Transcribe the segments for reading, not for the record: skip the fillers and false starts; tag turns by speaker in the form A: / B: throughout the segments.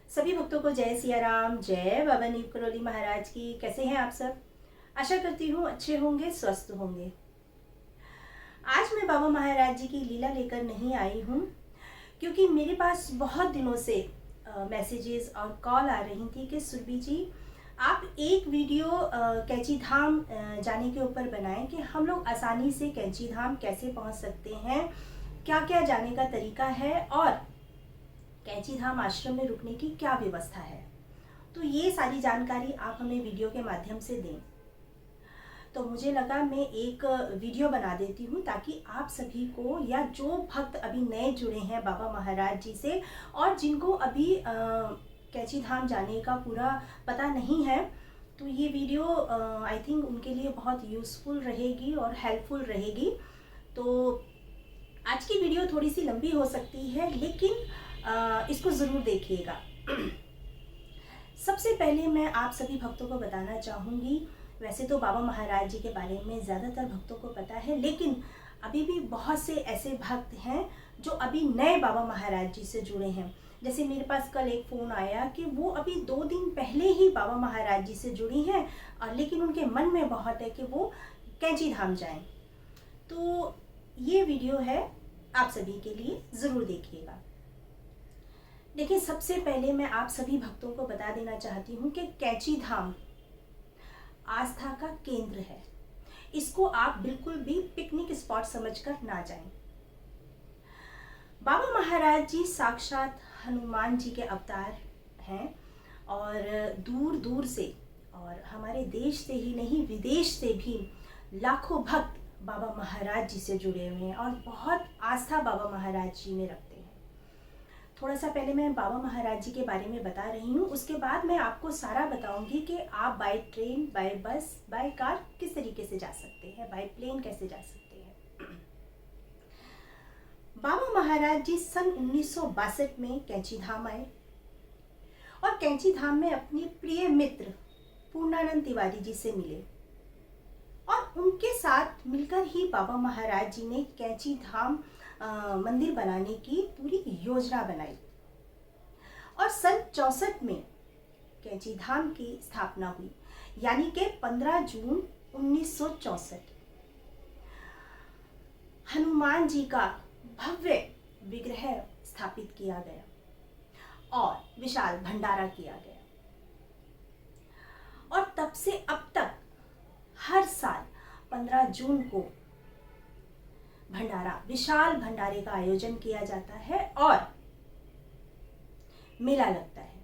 A: सभी भक्तों को जय सिया राम, जय बाबा नीम करोली महाराज की। कैसे हैं आप सब? आशा करती हूँ अच्छे होंगे, स्वस्थ होंगे। आज मैं बाबा महाराज जी की लीला लेकर नहीं आई हूँ, क्योंकि मेरे पास बहुत दिनों से मैसेजेस और कॉल आ रही थी कि सुरभि जी, आप एक वीडियो कैंची धाम जाने के ऊपर बनाएं कि हम लोग आसानी से कैंची धाम कैसे पहुंच सकते हैं, क्या क्या जाने का तरीका है और कैंची धाम आश्रम में रुकने की क्या व्यवस्था है। तो ये सारी जानकारी आप हमें वीडियो के माध्यम से दें। तो मुझे लगा मैं एक वीडियो बना देती हूँ ताकि आप सभी को, या जो भक्त अभी नए जुड़े हैं बाबा महाराज जी से और जिनको अभी कैंची धाम जाने का पूरा पता नहीं है, तो ये वीडियो आई थिंक उनके लिए बहुत यूज़फुल रहेगी और हेल्पफुल रहेगी। तो आज की वीडियो थोड़ी सी लंबी हो सकती है, लेकिन इसको ज़रूर देखिएगा। सबसे पहले मैं आप सभी भक्तों को बताना चाहूँगी, वैसे तो बाबा महाराज जी के बारे में ज़्यादातर भक्तों को पता है, लेकिन अभी भी बहुत से ऐसे भक्त हैं जो अभी नए बाबा महाराज जी से जुड़े हैं। जैसे मेरे पास कल एक फ़ोन आया कि वो अभी 2 दिन पहले ही बाबा महाराज जी से जुड़ी हैं, और लेकिन उनके मन में बहुत है कि वो कैंची धाम जाएं। तो ये वीडियो है, आप सभी के लिए, ज़रूर देखिएगा। देखिए, सबसे पहले मैं आप सभी भक्तों को बता देना चाहती हूँ कि कैंची धाम आस्था का केंद्र है। इसको आप बिल्कुल भी पिकनिक स्पॉट समझकर ना जाएं। बाबा महाराज जी साक्षात हनुमान जी के अवतार हैं, और दूर दूर से, और हमारे देश से ही नहीं विदेश से भी लाखों भक्त बाबा महाराज जी से जुड़े हुए हैं और बहुत आस्था बाबा महाराज जी में रखते हैं। थोड़ा सा पहले मैं बाबा महाराज जी के बारे में बता रही हूँ, उसके बाद मैं आपको सारा बताऊंगी कि आप बाय ट्रेन, बाय बस, बाय कार किस तरीके से जा सकते हैं, बाय प्लेन कैसे जा सकते हैं। बाबा महाराज जी सन 1962 में कैंची धाम आए और कैंची धाम में अपनी प्रिय मित्र पूर्णानंद तिवारी जी से मिले, और उनके साथ मिलकर ही बाबा महाराज जी ने कैंची धाम मंदिर बनाने की पूरी योजना बनाई, और सन 64 में कैंची धाम की स्थापना हुई, यानी कि 15 जून 1964। हनुमान जी का भव्य विग्रह स्थापित किया गया और विशाल भंडारा किया गया, और तब से अब तक हर साल 15 जून को भंडारा, विशाल भंडारे का आयोजन किया जाता है और मेला लगता है।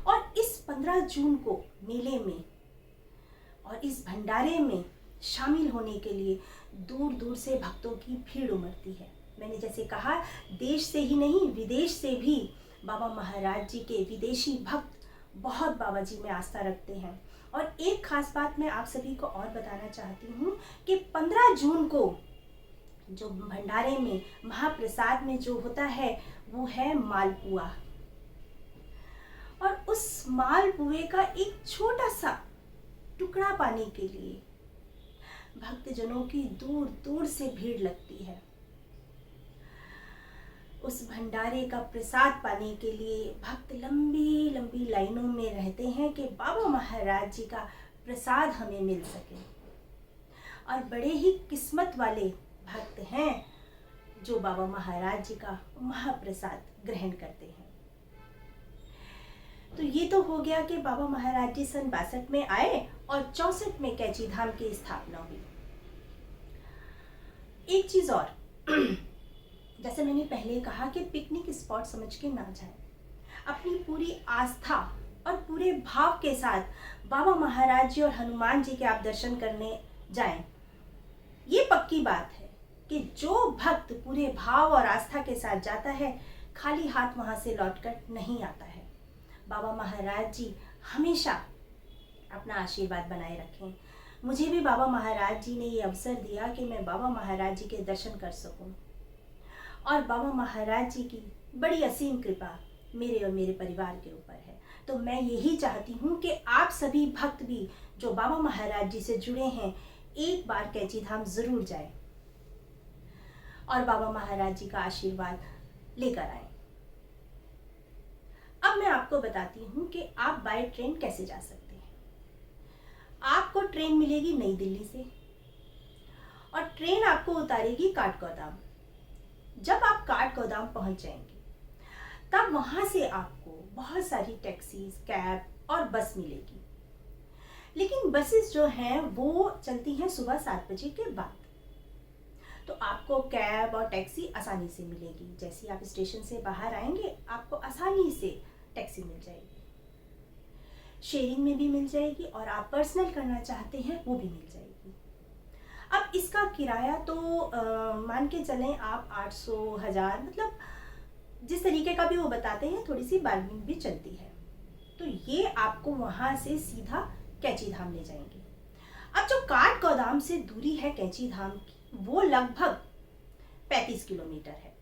A: और इस 15 जून को मेले में और इस भंडारे में शामिल होने के लिए दूर दूर से भक्तों की भीड़ उमड़ती है। मैंने जैसे कहा, देश से ही नहीं विदेश से भी बाबा महाराज जी के विदेशी भक्त बहुत बाबा जी में आस्था रखते हैं। और एक खास बात मैं आप सभी को और बताना चाहती हूँ कि 15 जून को जो भंडारे में महाप्रसाद में जो होता है वो है मालपुआ, और उस मालपुए का एक छोटा सा टुकड़ा पाने के लिए भक्तजनों की दूर दूर से भीड़ लगती है। उस भंडारे का प्रसाद पाने के लिए भक्त लंबी लंबी लाइनों में रहते हैं कि बाबा महाराज जी का प्रसाद हमें मिल सके, और बड़े ही किस्मत वाले भक्त हैं जो बाबा महाराज जी का महाप्रसाद ग्रहण करते हैं। तो ये तो हो गया कि बाबा महाराज जी सन 62 में आए और 64 में कैंची धाम की स्थापना हुई। एक चीज और, जैसे मैंने पहले कहा कि पिकनिक स्पॉट समझ के ना जाएं, अपनी पूरी आस्था और पूरे भाव के साथ बाबा महाराज जी और हनुमान जी के आप दर्शन करने जाएं। ये पक्की बात है कि जो भक्त पूरे भाव और आस्था के साथ जाता है, खाली हाथ वहां से लौटकर नहीं आता है। बाबा महाराज जी हमेशा अपना आशीर्वाद बनाए रखें। मुझे भी बाबा महाराज जी ने ये अवसर दिया कि मैं बाबा महाराज जी के दर्शन कर सकूं, और बाबा महाराज जी की बड़ी असीम कृपा मेरे और मेरे परिवार के ऊपर है। तो मैं यही चाहती हूँ कि आप सभी भक्त भी जो बाबा महाराज जी से जुड़े हैं, एक बार कैंची धाम जरूर जाएं और बाबा महाराज जी का आशीर्वाद लेकर आएं। अब मैं आपको बताती हूँ कि आप बाय ट्रेन कैसे जा सकते हैं। आपको ट्रेन मिलेगी नई दिल्ली से और ट्रेन आपको उतारेगी काठगोदाम। जब आप काठगोदाम पहुंच जाएंगे तब वहां से आपको बहुत सारी टैक्सीज, कैब और बस मिलेगी। लेकिन बसेस जो हैं वो चलती हैं सुबह 7 बजे के बाद। तो आपको कैब और टैक्सी आसानी से मिलेगी। जैसे आप स्टेशन से बाहर आएंगे आपको आसानी से टैक्सी मिल जाएगी, शेयरिंग में भी मिल जाएगी, और आप पर्सनल करना चाहते हैं वो भी मिल जाएगी। अब इसका किराया तो मान के चलें आप 800, 1000, मतलब जिस तरीके का भी वो बताते हैं, थोड़ी सी बार्गेनिंग भी चलती है। तो ये आपको वहाँ से सीधा कैंची धाम ले जाएंगे। अब जो काठगोदाम से दूरी है कैंची धाम की, वो लगभग 35 किलोमीटर है।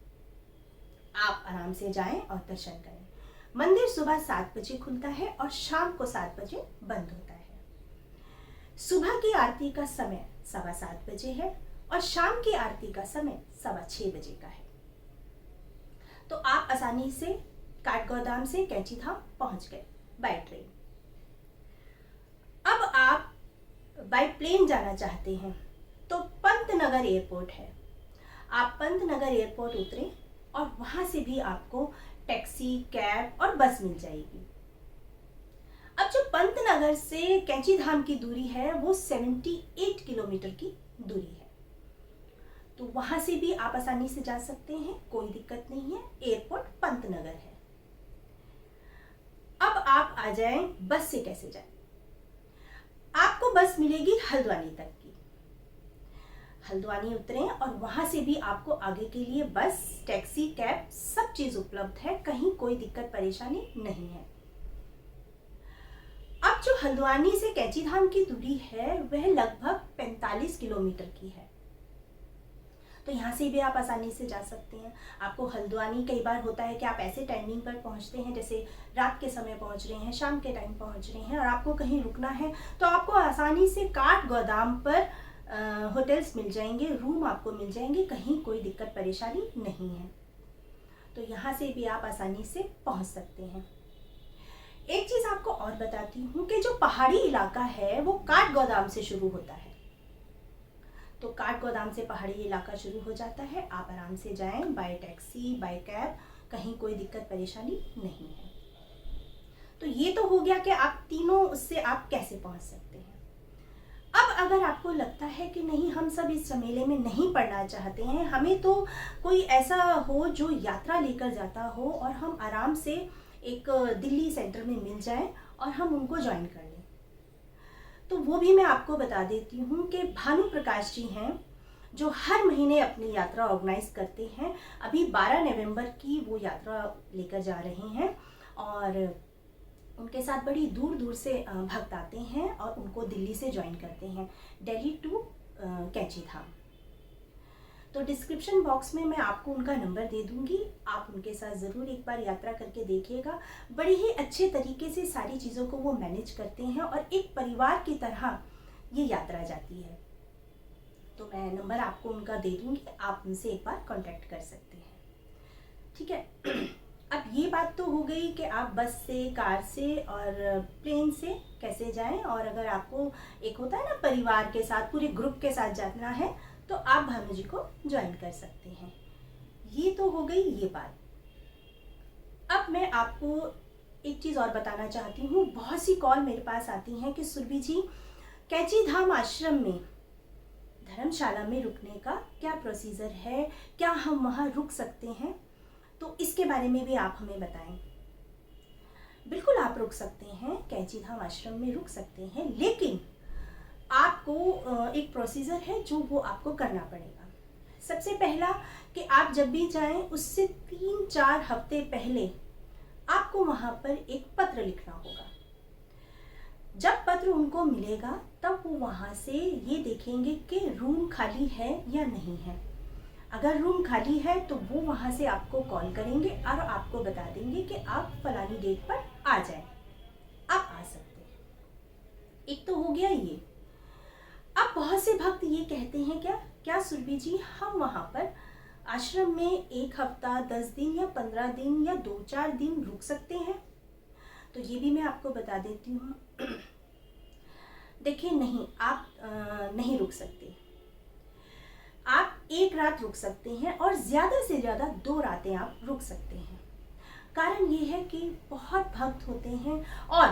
A: आप आराम से जाएं और दर्शन करें। मंदिर सुबह 7 बजे खुलता है और शाम को 7 बजे बंद होता है। सुबह की आरती का समय 7:15 बजे है और शाम की आरती का समय 6:15 बजे का है। तो आप आसानी से काठगोदाम से कैंची धाम पहुंच गए बाय ट्रेन। अब आप बाय प्लेन जाना चाहते हैं तो पंतनगर एयरपोर्ट है। आप पंतनगर एयरपोर्ट उतरें और वहां से भी आपको टैक्सी, कैब और बस मिल जाएगी। अब जो पंतनगर से कैंची धाम की दूरी है वो 78 किलोमीटर की दूरी है। तो वहां से भी आप आसानी से जा सकते हैं, कोई दिक्कत नहीं है। एयरपोर्ट पंतनगर है। अब आप आ जाएं बस से कैसे जाएं। आपको बस मिलेगी हल्द्वानी तक की। हल्द्वानी उतरें और वहां से भी आपको आगे के लिए बस, टैक्सी, कैब सब चीज उपलब्ध है, कहीं कोई दिक्कत परेशानी नहीं है। अब जो हल्द्वानी से कैंची धाम की दूरी है वह लगभग 45 किलोमीटर की है। तो यहाँ से भी आप आसानी से जा सकते हैं। आपको हल्द्वानी कई बार होता है कि आप ऐसे टाइमिंग पर पहुँचते हैं, जैसे रात के समय पहुँच रहे हैं, शाम के टाइम पहुँच रहे हैं और आपको कहीं रुकना है, तो आपको आसानी से काठगोदाम पर होटल्स मिल जाएंगे, रूम आपको मिल जाएंगे, कहीं कोई दिक्कत परेशानी नहीं है। तो यहाँ से भी आप आसानी से पहुँच सकते हैं। एक चीज़ आपको और बताती हूँ कि जो पहाड़ी इलाका है वो काठगोदाम से शुरू होता है। तो काठगोदाम से पहाड़ी इलाका शुरू हो जाता है। आप आराम से जाएं बाय टैक्सी, बाय कैब, कहीं कोई दिक्कत परेशानी नहीं है। तो ये तो हो गया कि आप तीनों उससे आप कैसे पहुंच सकते हैं। अब अगर आपको लगता है कि नहीं, हम सब इस झमेले में नहीं पड़ना चाहते हैं, हमें तो कोई ऐसा हो जो यात्रा लेकर जाता हो और हम आराम से एक दिल्ली सेंटर में मिल जाएं और हम उनको ज्वाइन कर लें, तो वो भी मैं आपको बता देती हूँ कि भानु प्रकाश जी हैं जो हर महीने अपनी यात्रा ऑर्गेनाइज करते हैं। अभी 12 नवंबर की वो यात्रा लेकर जा रहे हैं और उनके साथ बड़ी दूर दूर से भक्त आते हैं और उनको दिल्ली से ज्वाइन करते हैं, दिल्ली टू कैंची धाम। तो डिस्क्रिप्शन बॉक्स में मैं आपको उनका नंबर दे दूंगी, आप उनके साथ ज़रूर एक बार यात्रा करके देखिएगा। बड़े ही अच्छे तरीके से सारी चीज़ों को वो मैनेज करते हैं और एक परिवार की तरह ये यात्रा जाती है। तो मैं नंबर आपको उनका दे दूंगी, आप उनसे एक बार कांटेक्ट कर सकते हैं, ठीक है। अब ये बात तो हो गई कि आप बस से, कार से और प्लेन से कैसे जाएं, और अगर आपको एक होता है ना परिवार के साथ, पूरे ग्रुप के साथ जाना है, तो आप भानु जी को ज्वाइन कर सकते हैं। ये तो हो गई ये बात। अब मैं आपको एक चीज़ और बताना चाहती हूँ। बहुत सी कॉल मेरे पास आती हैं कि सुरभि जी, कैंची धाम आश्रम में धर्मशाला में रुकने का क्या प्रोसीजर है, क्या हम वहाँ रुक सकते हैं? तो इसके बारे में भी आप हमें बताएं। बिल्कुल आप रुक सकते हैं, कैंची धाम आश्रम में रुक सकते हैं, लेकिन आपको एक प्रोसीजर है जो वो आपको करना पड़ेगा। सबसे पहला कि आप जब भी जाएं उससे 3-4 हफ्ते पहले आपको वहाँ पर एक पत्र लिखना होगा। जब पत्र उनको मिलेगा तब वो वहाँ से ये देखेंगे कि रूम खाली है या नहीं है। अगर रूम खाली है तो वो वहाँ से आपको कॉल करेंगे और आपको बता देंगे कि आप फलानी डेट पर आ जाएं, आप आ सकते हैं। एक तो हो गया ये। अब बहुत से भक्त ये कहते हैं क्या सुरभि जी, हम वहाँ पर आश्रम में 1 हफ्ता, 10 दिन या 15 दिन या 2-4 दिन रुक सकते हैं? तो ये भी मैं आपको बता देती हूँ। देखिए, नहीं, आप नहीं रुक सकते। आप एक रात रुक सकते हैं और ज़्यादा से ज़्यादा 2 रातें आप रुक सकते हैं। कारण ये है कि बहुत भक्त होते हैं और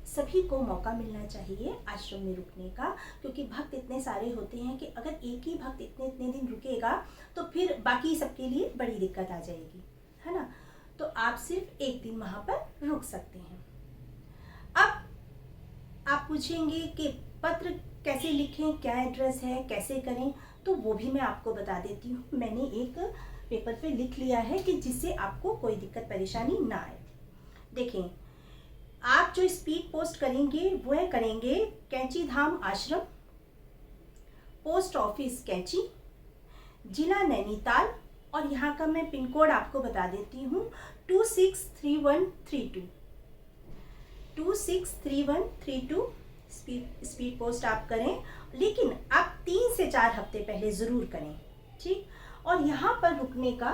A: सभी को मौका मिलना चाहिए आश्रम में रुकने का, क्योंकि भक्त इतने सारे होते हैं कि अगर एक ही भक्त इतने इतने दिन रुकेगा तो फिर बाकी सबके लिए बड़ी दिक्कत आ जाएगी, है ना। तो आप सिर्फ एक दिन वहाँ पर रुक सकते हैं। अब आप पूछेंगे कि पत्र कैसे लिखें, क्या एड्रेस है, कैसे करें, तो वो भी मैं आपको बता देती हूँ। मैंने एक पेपर पे लिख लिया है कि जिससे आपको कोई दिक्कत परेशानी ना आए। देखें, आप जो स्पीड पोस्ट करेंगे वह करेंगे कैंची धाम आश्रम, पोस्ट ऑफिस कैंची, जिला नैनीताल, और यहाँ का मैं पिन कोड आपको बता देती हूँ 263132। 263132 स्पीड पोस्ट आप करें, लेकिन आप 3 से 4 हफ्ते पहले ज़रूर करें, ठीक। और यहाँ पर रुकने का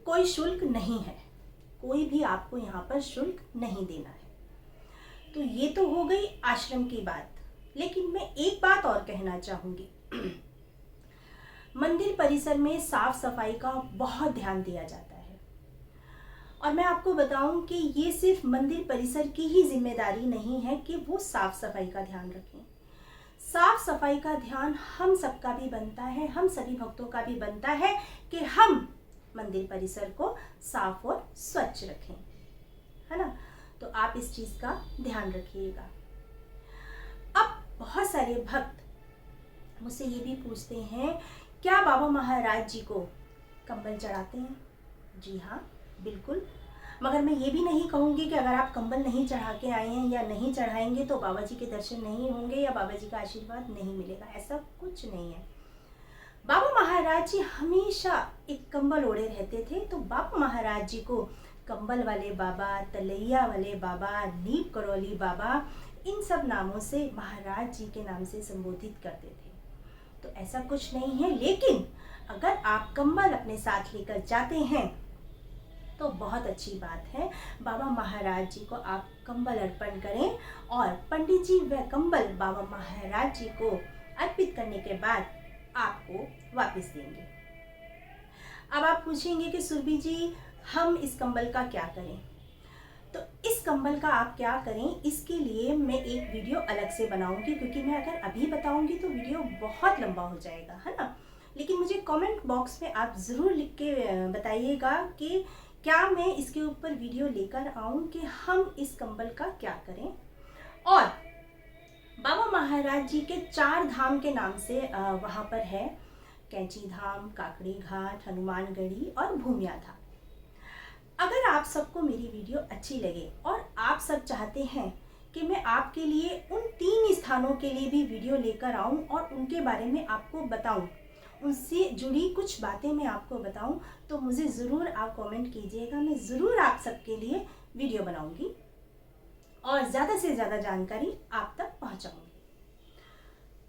A: कोई शुल्क नहीं है, कोई भी आपको यहाँ पर शुल्क नहीं देना है। तो ये तो हो गई आश्रम की बात, लेकिन मैं एक बात और कहना चाहूँगी। मंदिर परिसर में साफ सफाई का बहुत ध्यान दिया जाता है, और मैं आपको बताऊं कि ये सिर्फ मंदिर परिसर की ही जिम्मेदारी नहीं है कि वो साफ सफाई का ध्यान रखें। साफ सफाई का ध्यान हम सबका भी बनता है, हम सभी भक्तों का भी बनता है कि हम मंदिर परिसर को साफ और स्वच्छ रखें, है ना। तो आप इस चीज का ध्यान रखिएगा। अब बहुत सारे भक्त मुझसे ये भी पूछते हैं, क्या बाबा महाराज जी को कंबल चढ़ाते हैं? जी हाँ, बिल्कुल। मगर मैं ये भी नहीं कहूँगी कि अगर आप कंबल नहीं चढ़ा के आए हैं या नहीं चढ़ाएंगे तो बाबा जी के दर्शन नहीं होंगे या बाबा जी का आशीर्वाद नहीं मिलेगा। ऐसा कुछ नहीं है। बाबा महाराज जी हमेशा एक कंबल ओढ़े रहते थे, तो बाबा महाराज जी को कंबल वाले बाबा, तलैया वाले बाबा, नीप करौली बाबा, इन सब नामों से महाराज जी के नाम से संबोधित करते थे। तो ऐसा कुछ नहीं है, लेकिन अगर आप कंबल अपने साथ लेकर जाते हैं तो बहुत अच्छी बात है। बाबा महाराज जी को आप कंबल अर्पण करें और पंडित जी वह कंबल बाबा महाराज जी को अर्पित करने के बाद आपको वापस देंगे। अब आप पूछेंगे कि सुरभि जी, हम इस कंबल का क्या करें? तो इस कंबल का आप क्या करें, इसके लिए मैं एक वीडियो अलग से बनाऊंगी, क्योंकि मैं अगर अभी बताऊंगी तो वीडियो बहुत लंबा हो जाएगा, है ना। लेकिन मुझे कमेंट बॉक्स में आप ज़रूर लिख के बताइएगा कि क्या मैं इसके ऊपर वीडियो लेकर आऊं कि हम इस कंबल का क्या करें। और बाबा महाराज जी के 4 धाम के नाम से वहाँ पर है, कैंची धाम, काकड़ी घाट, हनुमानगढ़ी और भूमिया धाम। अगर आप सबको मेरी वीडियो अच्छी लगे और आप सब चाहते हैं कि मैं आपके लिए उन 3 स्थानों के लिए भी वीडियो लेकर आऊं और उनके बारे में आपको बताऊं, उनसे जुड़ी कुछ बातें मैं आपको बताऊं, तो मुझे ज़रूर आप कमेंट कीजिएगा। मैं ज़रूर आप सबके लिए वीडियो बनाऊंगी और ज़्यादा से ज़्यादा जानकारी आप तक पहुंचाऊंगी।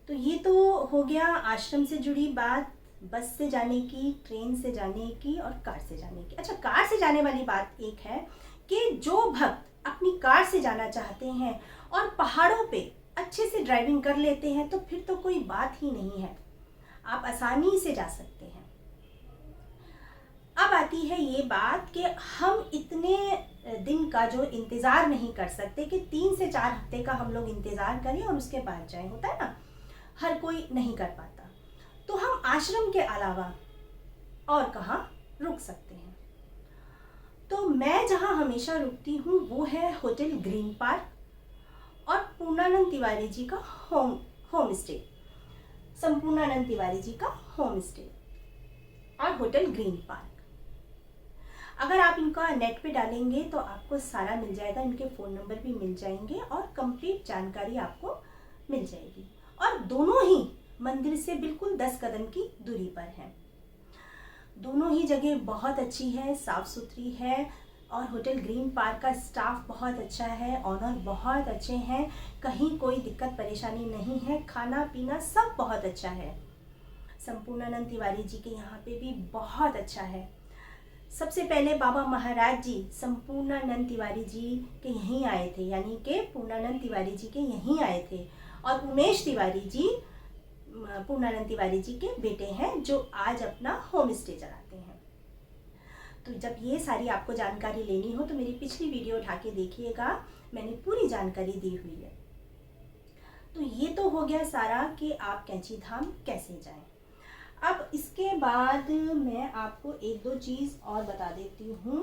A: तो ये तो हो गया आश्रम से जुड़ी बात, बस से जाने की, ट्रेन से जाने की और कार से जाने की। अच्छा, कार से जाने वाली बात एक है कि जो भक्त अपनी कार से जाना चाहते हैं और पहाड़ों पे अच्छे से ड्राइविंग कर लेते हैं तो फिर तो कोई बात ही नहीं है, आप आसानी से जा सकते हैं। अब आती है ये बात कि हम इतने दिन का जो इंतज़ार नहीं कर सकते कि 3 से 4 हफ्ते का हम लोग इंतज़ार करें और उसके बाद जाएं, होता है ना, हर कोई नहीं कर पाता। तो हम आश्रम के अलावा और कहाँ रुक सकते हैं? तो मैं जहाँ हमेशा रुकती हूँ वो है होटल ग्रीन पार्क और पूर्णानंद तिवारी जी का होम स्टे, संपूर्णानंद तिवारी जी का होम स्टे और होटल ग्रीन पार्क। अगर आप इनका नेट पे डालेंगे तो आपको सारा मिल जाएगा, इनके फ़ोन नंबर भी मिल जाएंगे और कंप्लीट जानकारी आपको मिल जाएगी। और दोनों ही मंदिर से बिल्कुल 10 कदम की दूरी पर हैं। दोनों ही जगह बहुत अच्छी है, साफ़ सुथरी है और होटल ग्रीन पार्क का स्टाफ बहुत अच्छा है, ऑनर बहुत अच्छे हैं, कहीं कोई दिक्कत परेशानी नहीं है, खाना पीना सब बहुत अच्छा है। संपूर्णानंद तिवारी जी के यहाँ पे भी बहुत अच्छा है। सबसे पहले बाबा महाराज जी संपूर्णानंद तिवारी जी के यहीं आए थे, यानी कि पूर्णानंद तिवारी जी के यहीं आए थे। और उमेश तिवारी जी पूर्णानंद तिवारी जी के बेटे हैं, जो आज अपना होम स्टे चलाते हैं। तो जब ये सारी आपको जानकारी लेनी हो तो मेरी पिछली वीडियो उठा के देखिएगा, मैंने पूरी जानकारी दी हुई है। तो ये तो हो गया सारा कि आप कैंची धाम कैसे जाएं। अब इसके बाद मैं आपको एक दो चीज़ और बता देती हूँ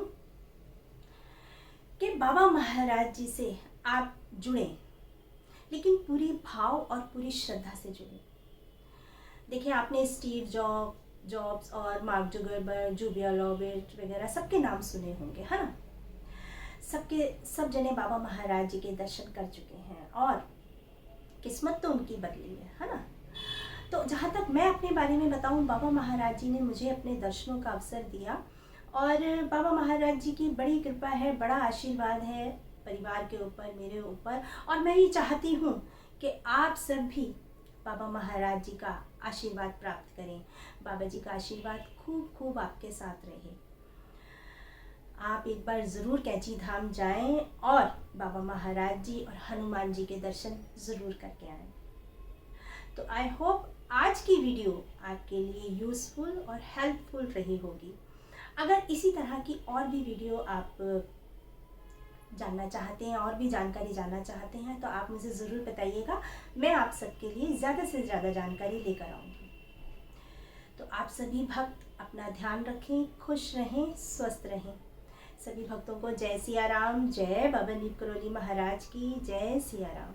A: कि बाबा महाराज जी से आप जुड़ें, लेकिन पूरी भाव और पूरी श्रद्धा से जुड़ें। देखिए, आपने स्टीव जॉब्स और मार्क जुकरबर्ग, जुलिया रॉबर्ट वगैरह सबके नाम सुने होंगे, है ना। सब जने बाबा महाराज जी के दर्शन कर चुके हैं और किस्मत तो उनकी बदली है ना। तो जहाँ तक मैं अपने बारे में बताऊँ, बाबा महाराज जी ने मुझे अपने दर्शनों का अवसर दिया और बाबा महाराज जी की बड़ी कृपा है, बड़ा आशीर्वाद है परिवार के ऊपर, मेरे ऊपर। और मैं ये चाहती हूँ कि आप सब भी बाबा महाराज जी का आशीर्वाद प्राप्त करें। बाबा जी का आशीर्वाद खूब खूब आपके साथ रहे। आप एक बार ज़रूर कैंची धाम जाएं और बाबा महाराज जी और हनुमान जी के दर्शन ज़रूर करके आएं। तो आई होप आज की वीडियो आपके लिए यूज़फुल और हेल्पफुल रही होगी। अगर इसी तरह की और भी वीडियो आप जानना चाहते हैं, और भी जानकारी जानना चाहते हैं, तो आप मुझे ज़रूर बताइएगा। मैं आप सबके लिए ज़्यादा से ज़्यादा जानकारी लेकर आऊँगी। तो आप सभी भक्त अपना ध्यान रखें, खुश रहें, स्वस्थ रहें। सभी भक्तों को जय सिया राम, जय बाबा नीम करोली महाराज की, जय सिया राम।